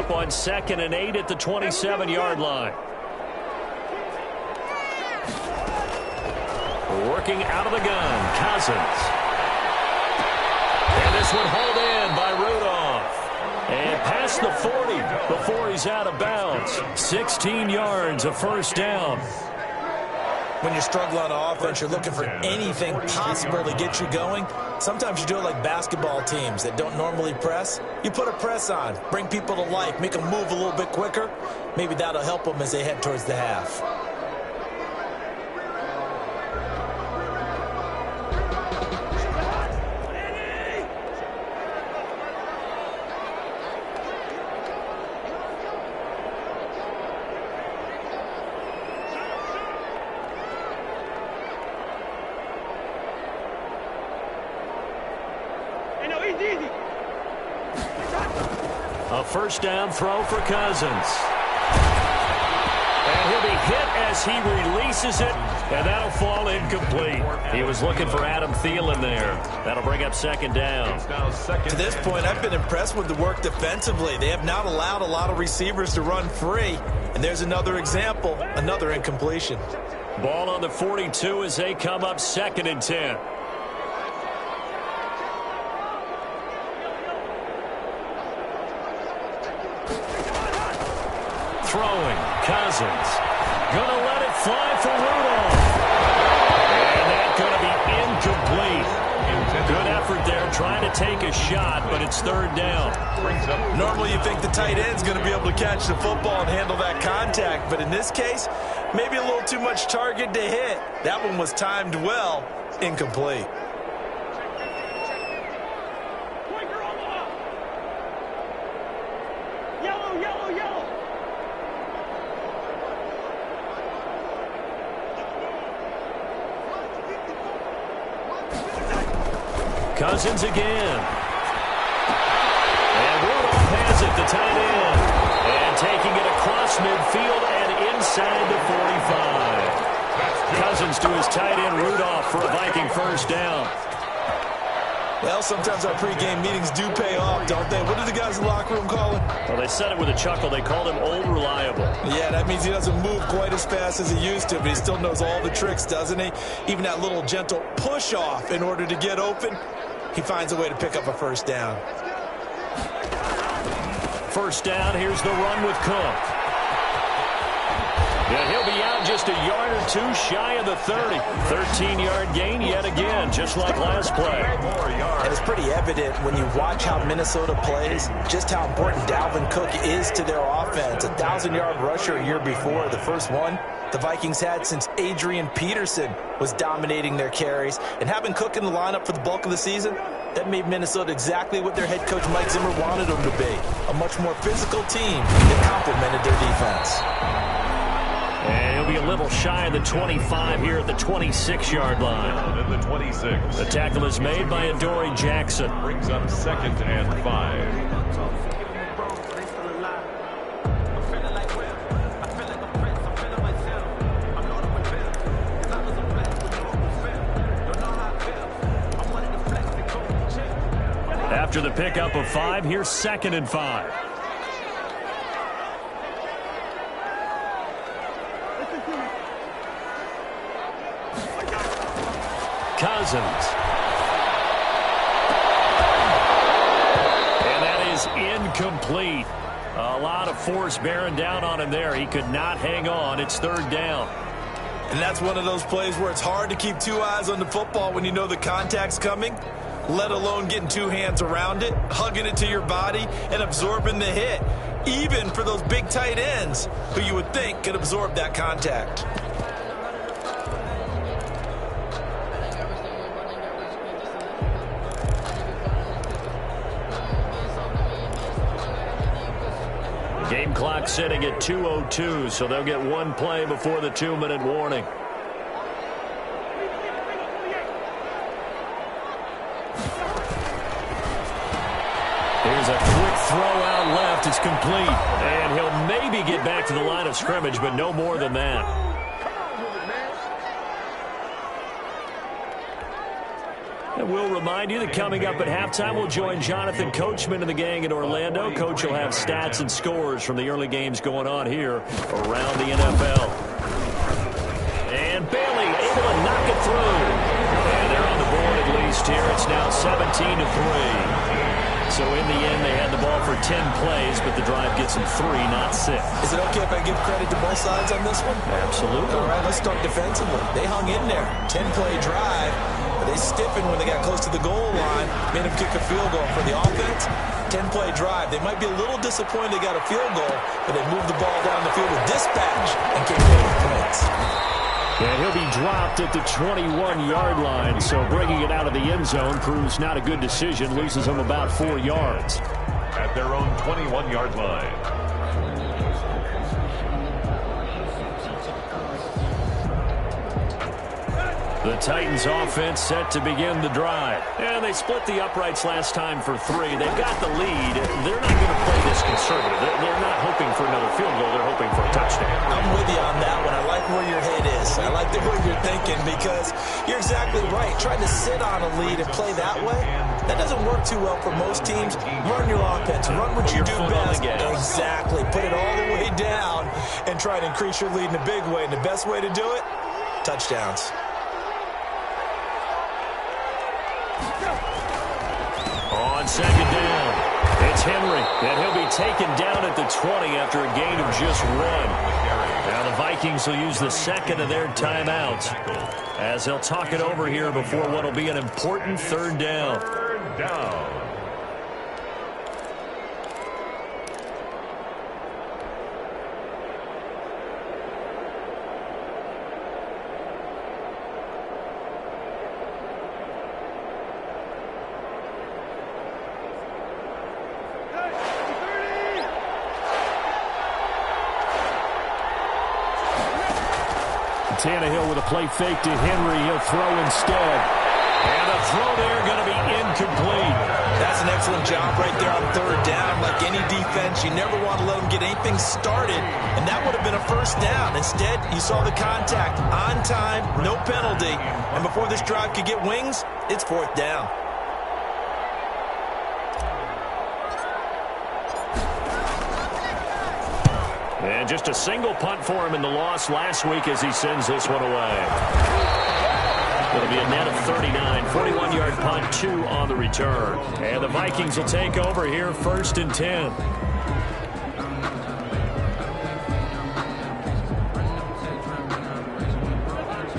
up on 2nd and 8 at the 27-yard line. Working out of the gun, Cousins. And this one hauled in by Rudolph. And past the 40 before he's out of bounds. 16 yards, a first down. When you struggle on offense, you're looking for anything possible to get you going. Sometimes you do it like basketball teams that don't normally press. You put a press on, bring people to life, make them move a little bit quicker. Maybe that'll help them as they head towards the half. A first down throw for Cousins. And he'll be hit as he releases it, and that'll fall incomplete. He was looking for Adam Thielen there. That'll bring up 2nd down. To this point, I've been impressed with the work defensively. They have not allowed a lot of receivers to run free. And there's another example, another incompletion. Ball on the 42 as they come up 2nd and 10. Throwing, Cousins. Gonna let it fly for Rudolph. And that's gonna be incomplete. Good effort there, trying to take a shot, but it's 3rd down. Normally you think the tight end's going to be able to catch the football and handle that contact, but in this case, maybe a little too much target to hit. That one was timed well, incomplete. Cousins again. And Rudolph has it, the tight end. And taking it across midfield and inside the 45. Cousins to his tight end, Rudolph, for a Viking first down. Well, sometimes our pregame meetings do pay off, don't they? What do the guys in the locker room call him? Well, they said it with a chuckle. They called him Old Reliable. Yeah, that means he doesn't move quite as fast as he used to, but he still knows all the tricks, doesn't he? Even that little gentle push-off in order to get open. He finds a way to pick up a first down. First down, here's the run with Cook. Yeah, he'll be out just a yard or two shy of the 30. 13-yard gain yet again, just like last play. And it's pretty evident when you watch how Minnesota plays, just how important Dalvin Cook is to their offense. A 1,000-yard rusher a year before, the first one the Vikings had since Adrian Peterson was dominating their carries. And having Cook in the lineup for the bulk of the season, that made Minnesota exactly what their head coach Mike Zimmer wanted them to be. A much more physical team that complemented their defense. And he'll be a little shy of the 25 here at the 26-yard line. The 26. The tackle is made by Adoree Jackson. Brings up 2nd and 5. After the pickup of 5, here's 2nd and 5. Cousins. And that is incomplete. A lot of force bearing down on him there. He could not hang on. It's 3rd down. And that's one of those plays where it's hard to keep two eyes on the football when you know the contact's coming, let alone getting two hands around it, hugging it to your body, and absorbing the hit, even for those big tight ends who you would think could absorb that contact. Game clock sitting at 2:02, so they'll get one play before the 2-minute warning. Here's a quick throw out left. It's complete. And he'll maybe get back to the line of scrimmage, but no more than that. And we'll remind you that coming up at halftime, we'll join Jonathan Coachman and the gang in Orlando. Coach will have stats and scores from the early games going on here around the NFL. And Bailey able to knock it through. And they're on the board at least here. It's now 17-3. So in the end, they had the ball for 10 plays, but the drive gets them 3, not 6. Is it okay if I give credit to both sides on this one? Absolutely. All right, let's start defensively. They hung in there. 10-play drive. But they stiffened when they got close to the goal line. Made them kick a field goal for the offense. 10-play drive. They might be a little disappointed they got a field goal, but they moved the ball down the field with dispatch and came away with points. And he'll be dropped at the 21-yard line, so bringing it out of the end zone proves not a good decision, loses him about 4 yards. At their own 21-yard line. The Titans offense set to begin the drive. And they split the uprights last time for 3. They've got the lead. They're not going to play this conservative. They're not hoping for another field goal. They're hoping for a touchdown. I'm with you on that one. I like where your head is. I like the way you're thinking because you're exactly right. Trying to sit on a lead and play that way, that doesn't work too well for most teams. Run your offense. Run what you do best. Exactly. Put it all the way down and try to increase your lead in a big way. And the best way to do it, touchdowns. On second down, it's Henry, and he'll be taken down at the 20 after a gain of just 1. Now the Vikings will use the second of their timeouts as they'll talk it over here before what will be an important third down. Third down. Tannehill with a play fake to Henry. He'll throw instead. And the throw there going to be incomplete. That's an excellent job right there on third down. Like any defense, you never want to let them get anything started. And that would have been a first down. Instead, you saw the contact on time, no penalty. And before this drive could get wings, it's fourth down. And just a single punt for him in the loss last week as he sends this one away. It'll be a net of 39, 41-yard punt, 2 on the return. And the Vikings will take over here, 1st and 10.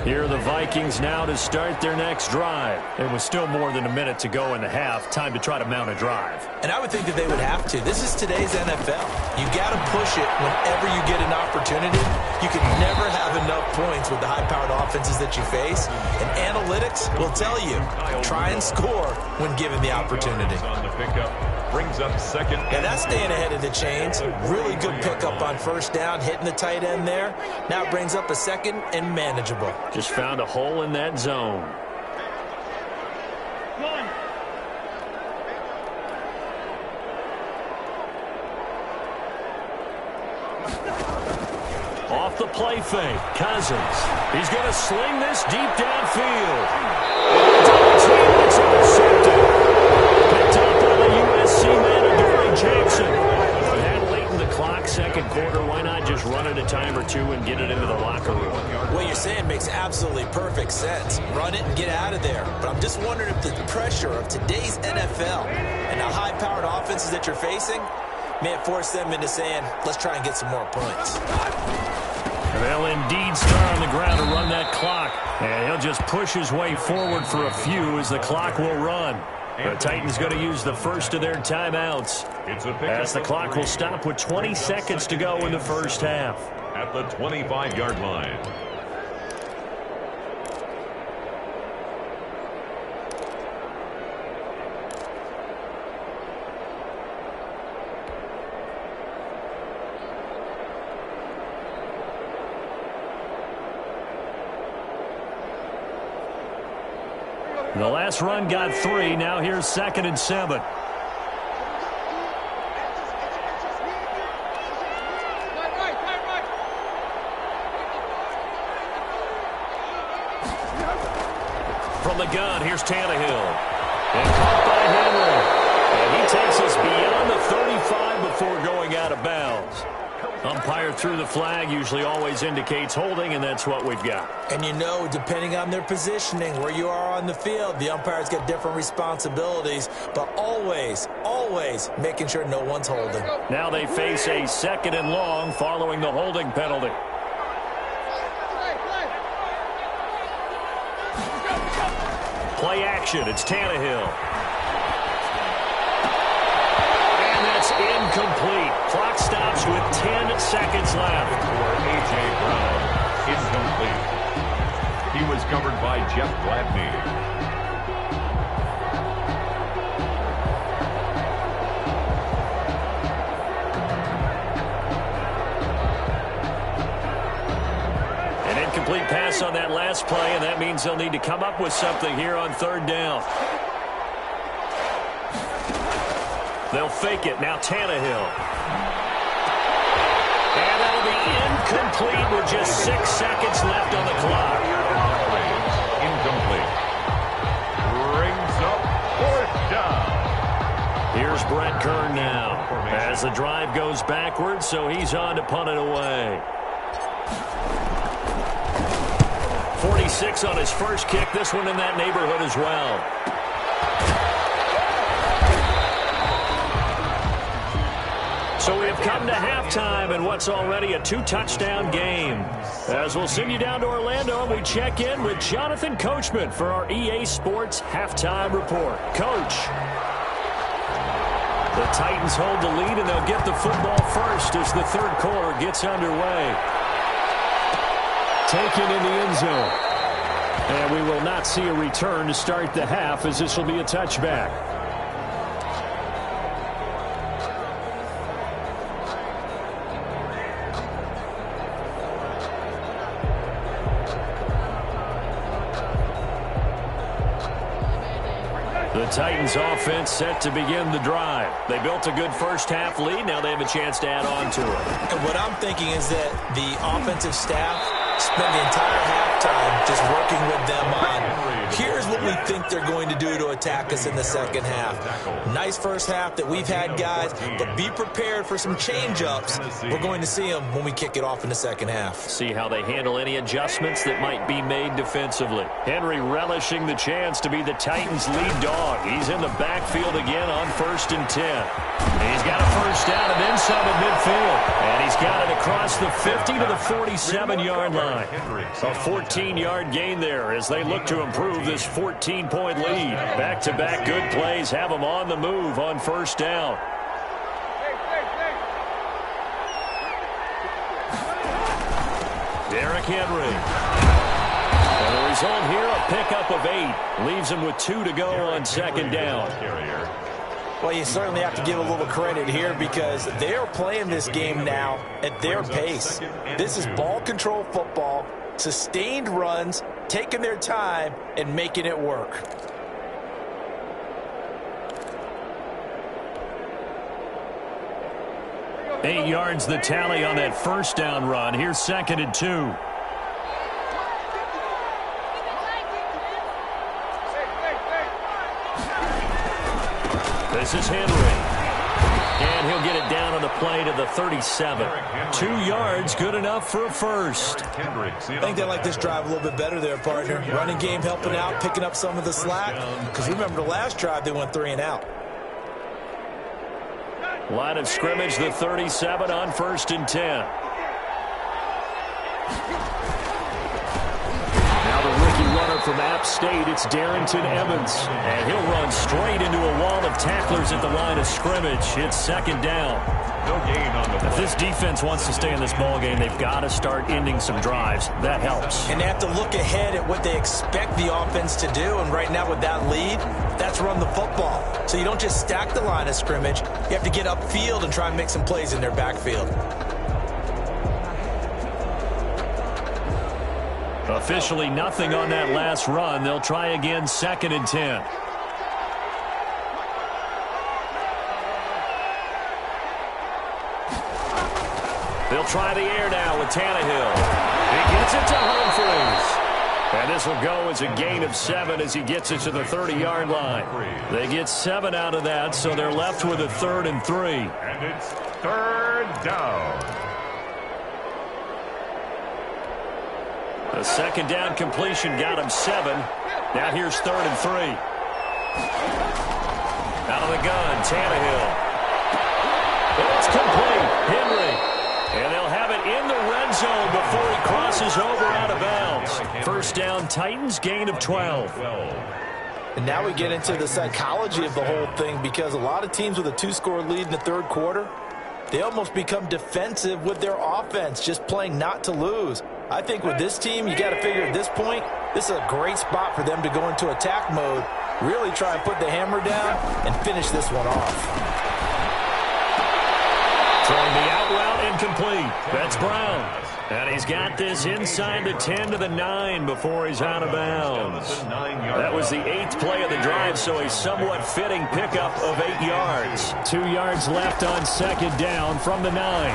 Here are the Vikings now to start their next drive. There was still more than a minute to go in the half. Time to try to mount a drive. And I would think that they would have to. This is today's NFL. You got to push it whenever you get an opportunity. You can never have enough points with the high-powered offenses that you face. And analytics will tell you, try and score when given the opportunity. On the pickup, brings up second. And that's staying ahead of the chains. Really good pickup on first down, hitting the tight end there. Now it brings up a second and manageable. Just found a hole in that zone. Off the play fake, Cousins. He's going to sling this deep downfield. It's intercepted. Picked up by the USC man, Adoree Jackson. That late in the clock, second quarter, why not just run it a time or two and get it into the locker room? What you're saying makes absolutely perfect sense. Run it and get out of there. But I'm just wondering if the pressure of today's NFL and the high-powered offenses that you're facing may have forced them into saying, let's try and get some more points. They'll indeed start on the ground to run that clock. And he'll just push his way forward for a few as the clock will run. The Titans going to use the first of their timeouts as the clock will stop with 20 seconds to go in the first half. At the 25-yard line. The last run got 3. Now here's 2nd and 7. From the gun, here's Tannehill. And caught by Henry. And he takes us beyond the 35 before going out of bounds. Umpire threw the flag, usually always indicates holding, and that's what we've got. And you know, depending on their positioning, where you are on the field, the umpires get different responsibilities, but always, always making sure no one's holding. Now they face a 2nd and long following the holding penalty. Play action, it's Tannehill. And that's incomplete. Clock stops with 10 seconds left. For A.J. Brown, incomplete. He was covered by Jeff Gladney. Incomplete pass on that last play, and that means they'll need to come up with something here on 3rd down. They'll fake it. Now Tannehill. And that'll be incomplete with just 6 seconds left on the clock. Incomplete. Brings up 4th down. Here's Brett Kern now as the drive goes backwards, so he's on to punt it away. 46 on his first kick. This one in that neighborhood as well. So we have come to halftime in what's already a 2-touchdown game. As we'll send you down to Orlando, and we check in with Jonathan Coachman for our EA Sports Halftime Report. Coach. The Titans hold the lead, and they'll get the football first as the 3rd quarter gets underway. Taken in the end zone. And we will not see a return to start the half, as this will be a touchback. The Titans offense set to begin the drive. They built a good first-half lead. Now they have a chance to add on to it. And what I'm thinking is that the offensive staff spend the entire halftime just working with them on, here's what we think they're going to do to attack us in the 2nd half. Nice first half that we've had, guys, but be prepared for some change-ups. We're going to see them when we kick it off in the 2nd half. See how they handle any adjustments that might be made defensively. Henry relishing the chance to be the Titans' lead dog. He's in the backfield again on 1st and 10. He's got a first down and then some at midfield. And he's got it across the 50 to the 47-yard line. A 14-yard gain there as they look to improve this 14-point lead. Back-to-back good plays have them on the move on 1st down. Derrick Henry. And the result here, a pickup of 8. Leaves him with 2 to go on 2nd down. Well, you certainly have to give a little credit here because they are playing this game now at their pace. This is ball control football, sustained runs, taking their time, and making it work. Eight yards the tally on that first down run. Here's 2nd and 2. This is Henry. And he'll get it down on the play to the 37. 2 yards, good enough for a first. I think they like this drive a little bit better there, partner. Running game helping out, picking up some of the slack. Because remember, the last drive, they went 3 and out. Line of scrimmage, the 37 on 1st and 10. From App State, it's Darrington Evans. And he'll run straight into a wall of tacklers at the line of scrimmage. It's 2nd down. No gain on the play. If this defense wants to stay in this ballgame, they've got to start ending some drives. That helps. And they have to look ahead at what they expect the offense to do. And right now with that lead, that's run the football. So you don't just stack the line of scrimmage. You have to get upfield and try and make some plays in their backfield. Officially nothing on that last run. They'll try again 2nd and 10. They'll try the air now with Tannehill. He gets it to Humphries. And this will go as a gain of 7 as he gets it to the 30-yard line. They get 7 out of that, so they're left with a 3rd and 3. And it's 3rd down. The second down completion got him 7. Now here's 3rd and 3. Out of the gun, Tannehill. It's complete. Henry. And they'll have it in the red zone before he crosses over out of bounds. First down, Titans, gain of 12. And now we get into the psychology of the whole thing, because a lot of teams with a 2-score lead in the third quarter, they almost become defensive with their offense, just playing not to lose. I think with this team, you got to figure at this point, this is a great spot for them to go into attack mode, really try and put the hammer down and finish this one off. Throwing the out route incomplete. That's Brown. And he's got this inside the 10 to the 9 before he's out of bounds. That was the 8th play of the drive, so a somewhat fitting pickup of 8 yards. 2 yards left on second down from the 9.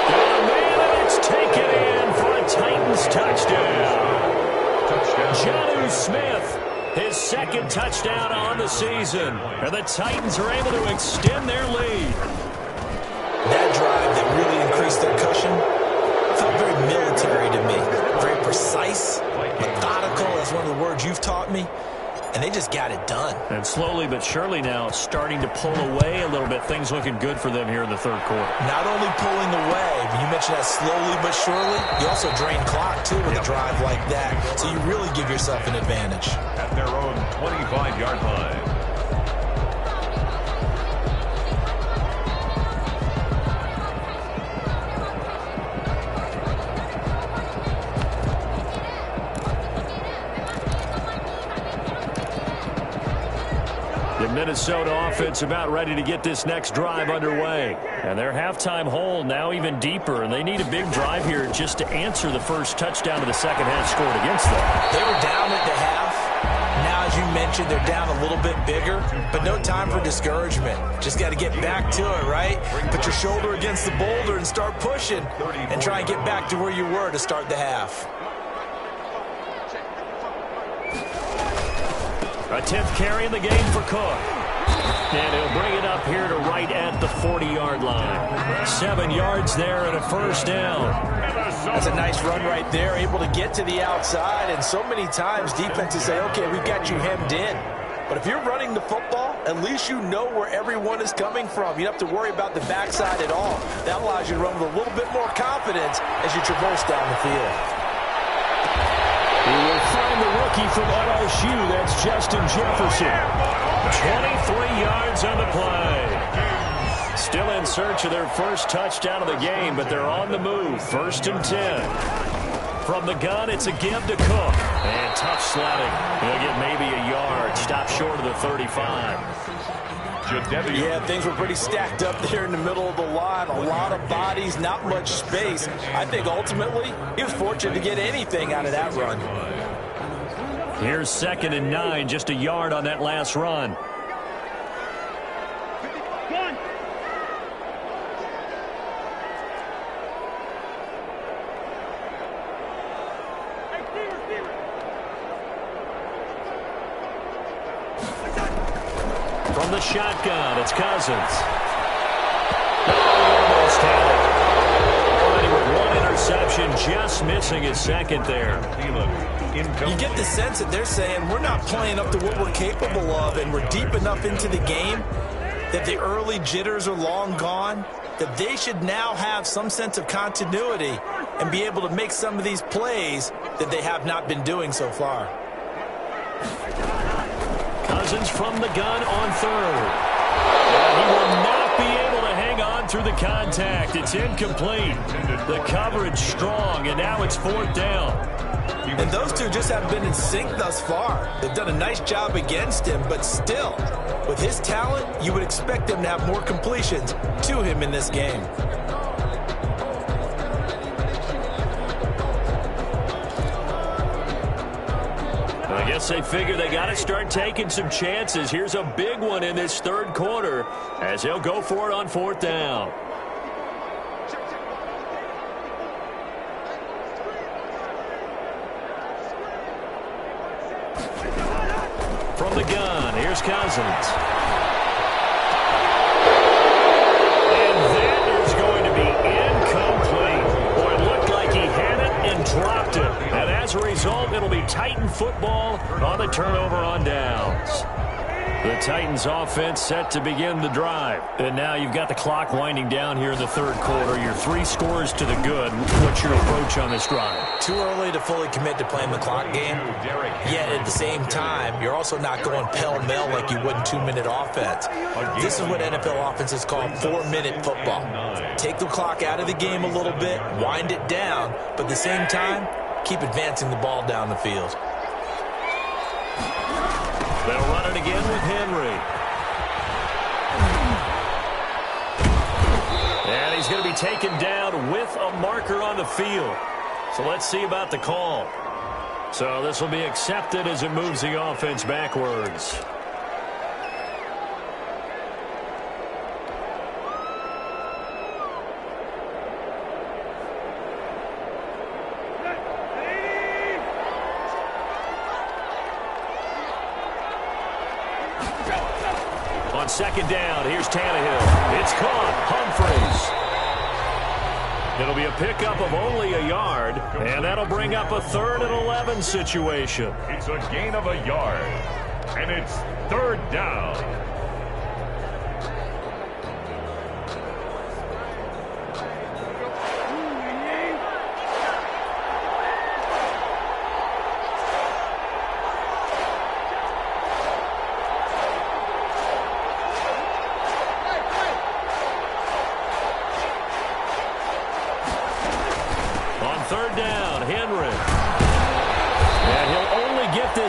And it's taken in for a Titans touchdown. Jonnu Smith, his second touchdown on the season. And the Titans are able to extend their lead. That drive that really increased their cushion felt very military to me. Very precise, methodical. That's one of the words you've taught me. And they just got it done. And slowly but surely now starting to pull away a little bit. Things looking good for them here in the third quarter. Not only pulling away, but you mentioned that slowly but surely, you also drain clock, too, with a drive like that. So you really give yourself an advantage. At their own 25-yard line. The Minnesota offense about ready to get this next drive underway. And their halftime hole now even deeper, and they need a big drive here just to answer the first touchdown of the second half scored against them. They were down at the half. Now, as you mentioned, they're down a little bit bigger, but no time for discouragement. Just got to get back to it, right? Put your shoulder against the boulder and start pushing and try and get back to where you were to start the half. A 10th carry in the game for Cook. And he'll bring it up here to right at the 40-yard line. 7 yards there and a first down. That's a nice run right there, able to get to the outside. And so many times defenses say, okay, we've got you hemmed in. But if you're running the football, at least you know where everyone is coming from. You don't have to worry about the backside at all. That allows you to run with a little bit more confidence as you traverse down the field. We will find the rookie from LSU. That's Justin Jefferson. 23 yards on the play. Still in search of their first touchdown of the game, but they're on the move. 1st and 10. From the gun, it's a give to Cook. And tough sledding. He'll get maybe a yard. Stop short of the 35. Yeah, things were pretty stacked up there in the middle of the line. A lot of bodies, not much space. I think ultimately he was fortunate to get anything out of that run. Here's 2nd and 9, just a yard on that last run. From the shotgun, it's Cousins. Almost had it. Already with one interception, just missing his second there. You get the sense that they're saying we're not playing up to what we're capable of, and we're deep enough into the game that the early jitters are long gone, that they should now have some sense of continuity and be able to make some of these plays that they have not been doing so far. Cousins from the gun on 3rd. And he will not be able to hang on through the contact. It's incomplete. The coverage strong, and now it's 4th down. And those two just haven't been in sync thus far. They've done a nice job against him, but still, with his talent, you would expect them to have more completions to him in this game. I guess they figure they got to start taking some chances. Here's a big one in this third quarter as he'll go for it on 4th down. From the gun, here's Cousins. And that is going to be incomplete. Boy, it looked like he had it and dropped it. And as a result, it'll be Titan football on the turnover on downs. The Titans offense set to begin the drive. And now you've got the clock winding down here in the third quarter. Your 3 scores to the good. What's your approach on this drive? Too early to fully commit to playing the clock game. Yet at the same time, you're also not going pell-mell like you would in 2-minute offense. This is what NFL offenses call 4-minute football. Take the clock out of the game a little bit, wind it down, but at the same time, keep advancing the ball down the field. They'll run it again with Henry. And he's going to be taken down with a marker on the field. So let's see about the call. So this will be accepted as it moves the offense backwards. On second down, here's Tannehill. It's caught. Humphreys. It'll be a pickup of only a yard, and that'll bring up a 3rd and 11 situation. It's a gain of a yard, and it's 3rd down.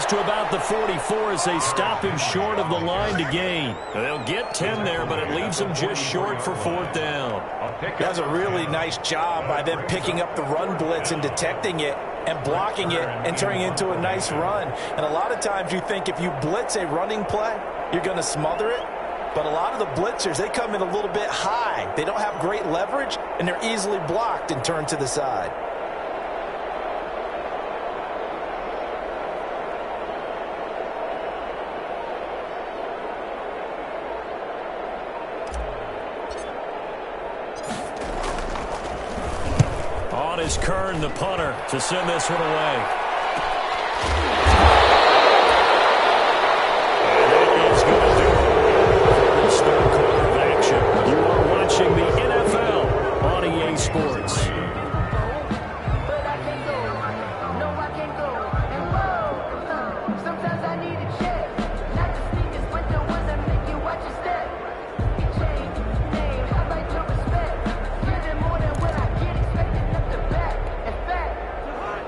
To about the 44 as they stop him short of the line to gain. They'll get 10 there, but it leaves them just short for 4th down. That's a really nice job by them picking up the run blitz and detecting it and blocking it and turning it into a nice run. And a lot of times you think if you blitz a running play, you're going to smother it. But a lot of the blitzers, they come in a little bit high. They don't have great leverage, and they're easily blocked and turned to the side. Is Kern, the punter, to send this one away. And that is going to do it. This third quarter of action. You are watching the NFL on EA Sports.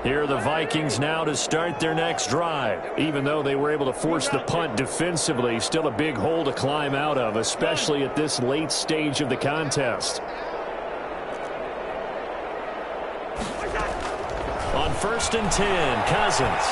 Here are the Vikings now to start their next drive. Even though they were able to force the punt defensively, still a big hole to climb out of, especially at this late stage of the contest. On 1st and 10, Cousins.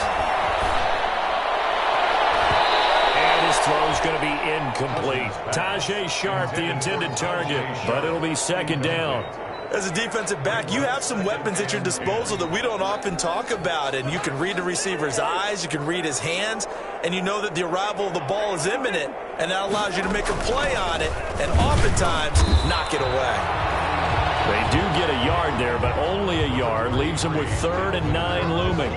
And his throw's going to be incomplete. Tajay Sharp, the intended target, but it'll be 2nd down. As a defensive back, you have some weapons at your disposal that we don't often talk about, and you can read the receiver's eyes, you can read his hands, and you know that the arrival of the ball is imminent, and that allows you to make a play on it and oftentimes knock it away. They do get a yard there, but only a yard. Leaves them with 3rd and 9 looming.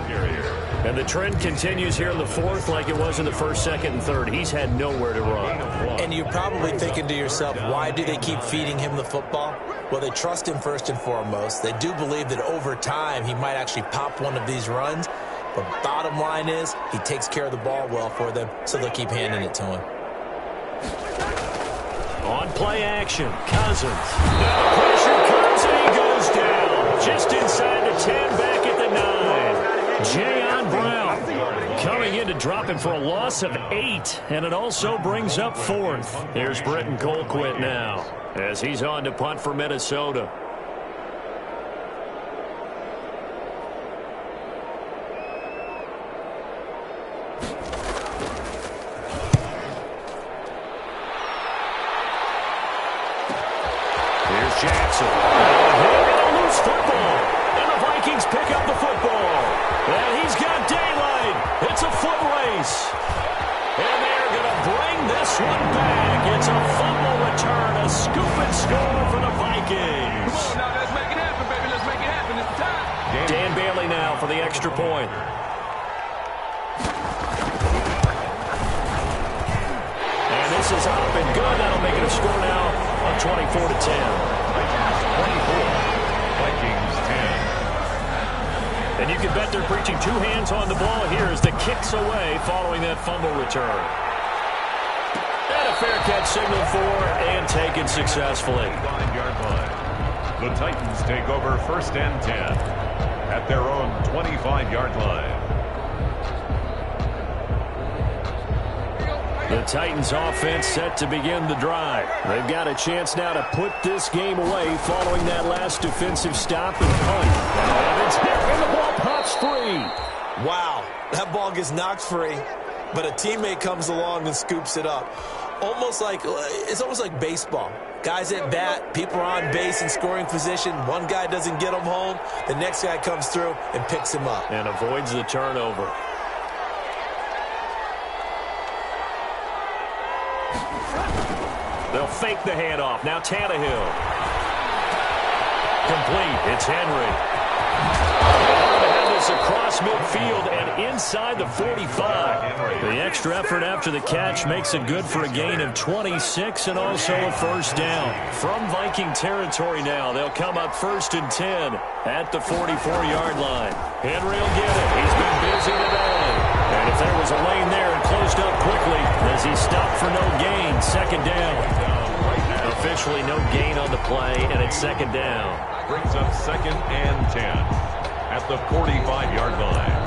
And the trend continues here in the 4th like it was in the 1st, 2nd, and 3rd. He's had nowhere to run. And you're probably thinking to yourself, why do they keep feeding him the football? Well, they trust him first and foremost. They do believe that over time he might actually pop one of these runs. But bottom line is he takes care of the ball well for them, so they'll keep handing it to him. On play action, Cousins. Now the pressure comes and he goes down. Just inside the 10, back at the 9. Jayon Brown coming in to drop him for a loss of 8. And it also brings up 4th. Here's Britton Colquitt now as he's on to punt for Minnesota. Jackson. And a loose football. And the Vikings pick up the football. And he's got daylight. It's a foot race. And they're going to bring this one back. It's a fumble return, a scoop and score for the Vikings. Come on now, let's make it happen, baby. Let's make it happen. It's the time. Dan Bailey now for the extra point. And this is up and good. That'll make it a score now of 24-10. 24. Vikings 10. And you can bet they're preaching two hands on the ball here as the kick's away following that fumble return. And a fair catch signaled for and taken successfully. 5-yard line. The Titans take over 1st and 10 at their own 25-yard line. The Titans offense set to begin the drive. They've got a chance now to put this game away following that last defensive stop and punt. And it's hit and the ball pops free. Wow, that ball gets knocked free, but a teammate comes along and scoops it up. It's almost like baseball. Guys at bat, people are on base in scoring position. One guy doesn't get him home. The next guy comes through and picks him up. And avoids the turnover. They'll fake the handoff. Now Tannehill. Complete. It's Henry. And this across midfield and inside the 45. The extra effort after the catch makes it good for a gain of 26 and also a first down. From Viking territory now, they'll come up 1st and 10 at the 44-yard line. Henry will get it. He's been busy today. And if there was a lane there and closed up quickly as he stopped for no gain, 2nd down. Officially no gain on the play, and it's 2nd down. Brings up 2nd and 10 at the 45-yard line.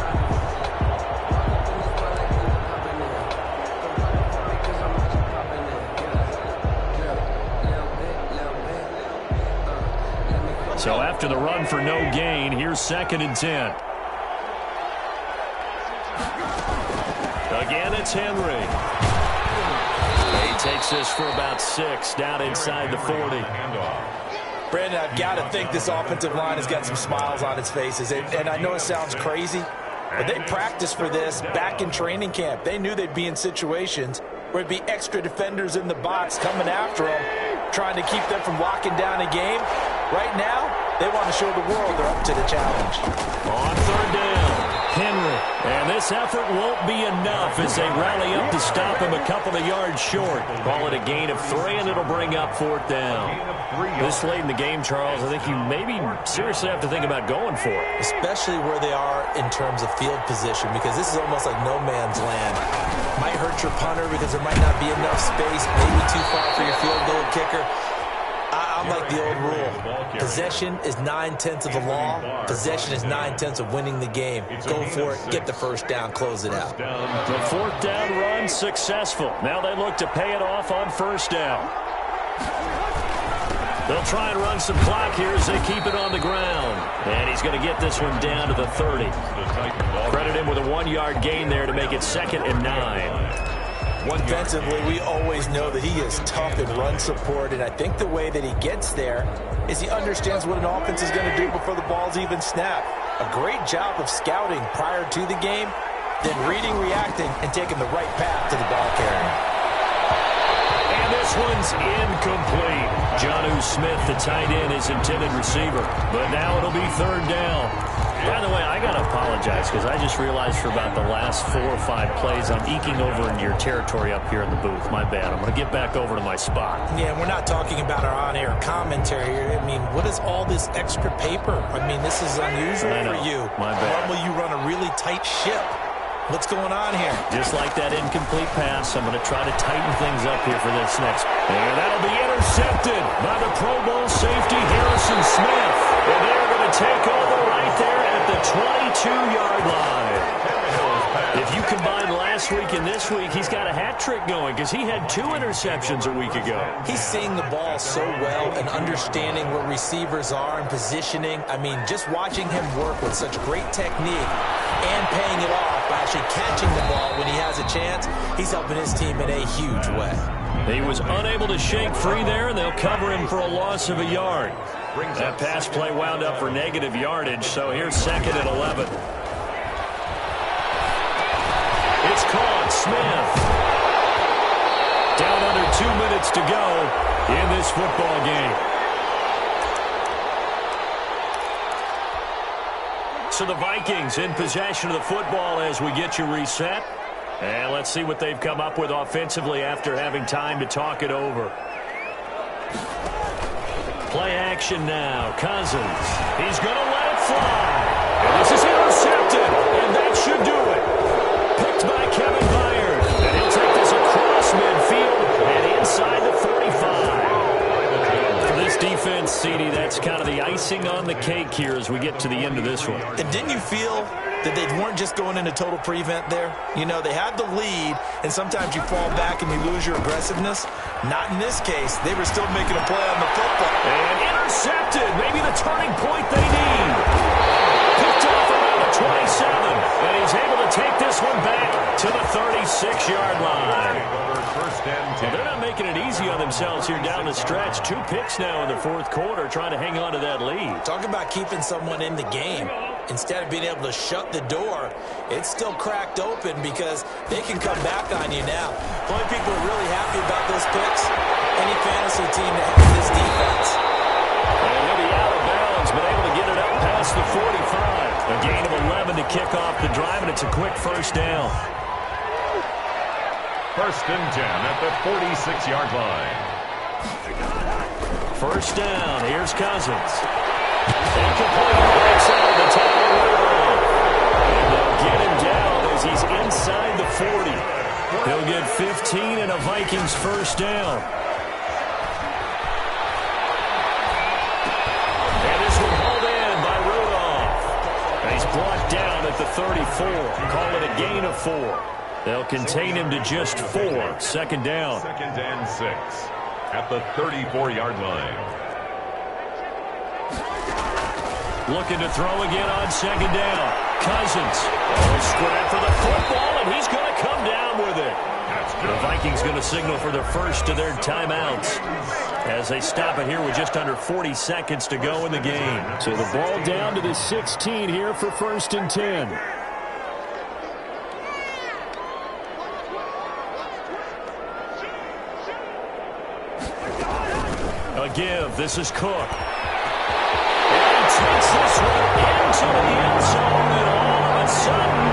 So after the run for no gain, here's 2nd and 10. Again, it's Henry. He takes this for about 6, down inside the 40. Brandon, I've got to think this offensive line has got some smiles on its faces. And I know it sounds crazy, but they practiced for this back in training camp. They knew they'd be in situations where it'd be extra defenders in the box coming after them, trying to keep them from locking down a game. Right now, they want to show the world they're up to the challenge. On 3rd down, Henry. And this effort won't be enough as they rally up to stop him a couple of yards short. Call it a gain of 3, and it'll bring up 4th down. This late in the game, Charles, I think you maybe seriously have to think about going for it. Especially where they are in terms of field position, because this is almost like no man's land. Might hurt your punter because there might not be enough space, maybe too far for your field goal kicker. I'm like the old rule. Possession is 9/10 of the law. Possession is 9/10 of winning the game. Go for it. Get the first down. Close it out. The 4th down run successful. Now they look to pay it off on 1st down. They'll try and run some clock here as they keep it on the ground. And he's going to get this one down to the 30. Credit him with a 1-yard gain there to make it 2nd and 9. Defensively, we always know that he is tough in run support, and I think the way that he gets there is he understands what an offense is going to do before the ball's even snapped. A great job of scouting prior to the game, then reading, reacting, and taking the right path to the ball carrier. And this one's incomplete. Jonnu Smith, the tight end, is intended receiver. But now it'll be 3rd down. By the way, I got to apologize because I just realized for about the last 4 or 5 plays I'm eking over into your territory up here in the booth. My bad. I'm going to get back over to my spot. Yeah, we're not talking about our on-air commentary here. I mean, what is all this extra paper? I mean, this is unusual for you. My bad. Normally you run a really tight ship. What's going on here? Just like that incomplete pass, I'm going to try to tighten things up here for this next. And that'll be intercepted by the Pro Bowl safety, Harrison Smith. And they're going to take over right there at the 22-yard line. If you combine last week and this week, he's got a hat trick going because he had 2 interceptions a week ago. He's seeing the ball so well and understanding where receivers are and positioning. I mean, just watching him work with such great technique and paying it off by actually catching the ball when he has a chance, he's helping his team in a huge way. He was unable to shake free there, and they'll cover him for a loss of a yard. That pass play wound up for negative yardage, so here's 2nd and 11. It's caught. Smith. Down under 2 minutes to go in this football game. So the Vikings in possession of the football as we get you reset. And let's see what they've come up with offensively after having time to talk it over. Play action now. Cousins. He's going to let it fly. And this is intercepted. And that should do it. Picked by Kevin Byard. And he'll take this across midfield and inside the 45. For this defense, CD, that's kind of the icing on the cake here as we get to the end of this one. And didn't you feel that they weren't just going into total prevent there? You know, they had the lead, and sometimes you fall back and you lose your aggressiveness. Not in this case. They were still making a play on the football. And intercepted. Maybe the turning point they need. Picked off around the 27, and he's able to take this one back to the 36-yard line. Well, they're not making it easy on themselves here down the stretch. 2 picks now in the fourth quarter, trying to hang on to that lead. Talk about keeping someone in the game. Instead of being able to shut the door, it's still cracked open because they can come back on you now. The only people who are really happy about those picks, any fantasy team that has this defense. And he'll be out of bounds, but able to get it up past the 45. A gain of 11 to kick off the drive, and it's a quick first down. First and 10 at the 46-yard line. First down. Here's Cousins. Incomplete. Breaks out of the tackle. And they'll get him down as he's inside the 40. He'll get 15 and a Vikings first down. And this one hauled in by Rudolph. And he's brought down at the 34. Call it a gain of 4. They'll contain him to just 4. Second down. Second and 6 at the 34-yard line. Looking to throw again on second down. Cousins. Scrap for the football, and he's going to come down with it. The Vikings going to signal for their first of their timeouts as they stop it here with just under 40 seconds to go in the game. So the ball down to the 16 here for first and 10. A give. This is Cook. Takes this one into the end zone, and all of a sudden,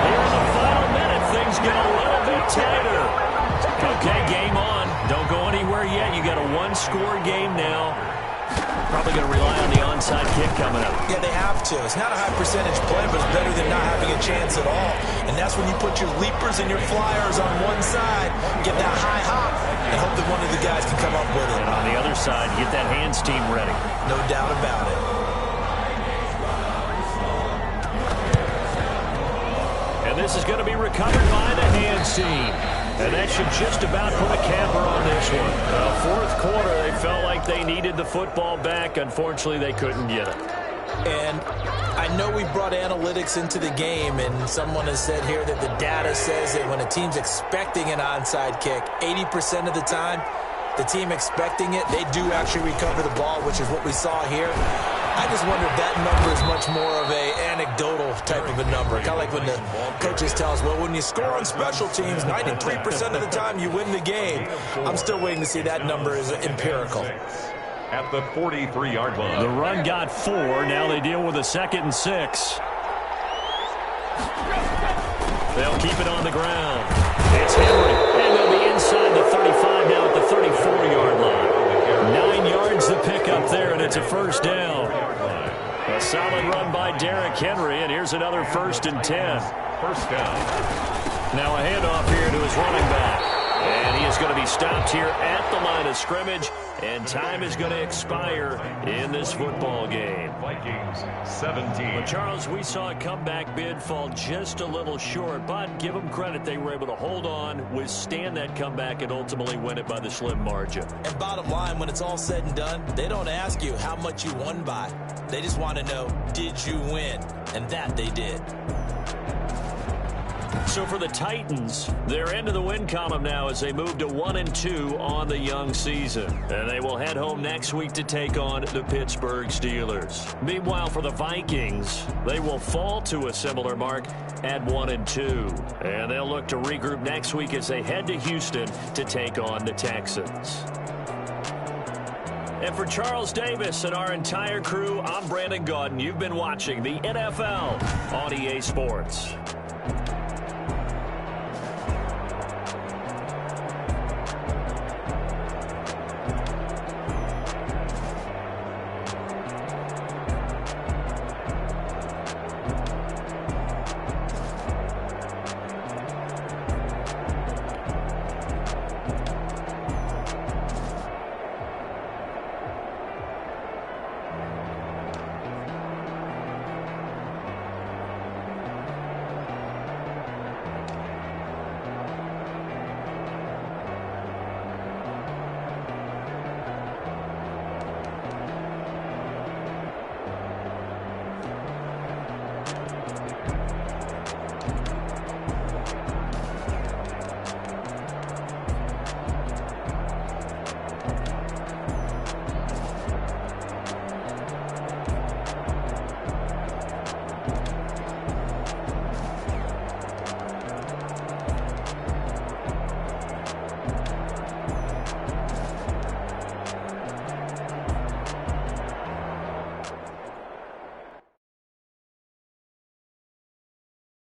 here in the final minute, things get a little bit tighter. Okay, game on. Don't go anywhere yet. You got a one-score game now. Probably going to rely on the onside kick coming up. Yeah, they have to. It's not a high percentage play, but it's better than not having a chance at all. And that's when you put your leapers and your flyers on one side, get that high hop, and hope that one of the guys can come up with it. And on the other side, get that hands team ready. No doubt about it. And this is going to be recovered by the hands team. And that should just about put a capper on this one. Fourth quarter, they felt like they needed the football back. Unfortunately, they couldn't get it. And I know we brought analytics into the game, and someone has said here that the data says that when a team's expecting an onside kick, 80% of the time, the team expecting it, they do actually recover the ball, which is what we saw here. I just wonder if that number is much more of a anecdotal type of a number. Kind of like when the coaches tell us, well, when you score on special teams, 93% of the time you win the game. I'm still waiting to see that number is empirical. At the 43-yard line. The run got 4. Now they deal with a 2nd and 6. They'll keep it on the ground. It's Henry. And they'll be inside the 35 now at the 34-yard line. 9 yards to pick up there, and it's a first down. A solid run by Derrick Henry, and here's another first and 10. First down. Now a handoff here to his running back. And he is going to be stopped here at the line of scrimmage, and time is going to expire in this football game. Vikings 17. Well, Charles, we saw a comeback bid fall just a little short, but give them credit. They were able to hold on, withstand that comeback, and ultimately win it by the slim margin. And bottom line, when it's all said and done, they don't ask you how much you won by. They just want to know, did you win? And that they did. So for the Titans, they're into the win column now as they move to 1-2 on the young season. And they will head home next week to take on the Pittsburgh Steelers. Meanwhile, for the Vikings, they will fall to a similar mark at 1-2. And they'll look to regroup next week as they head to Houston to take on the Texans. And for Charles Davis and our entire crew, I'm Brandon Gaudin. You've been watching the NFL on EA Sports.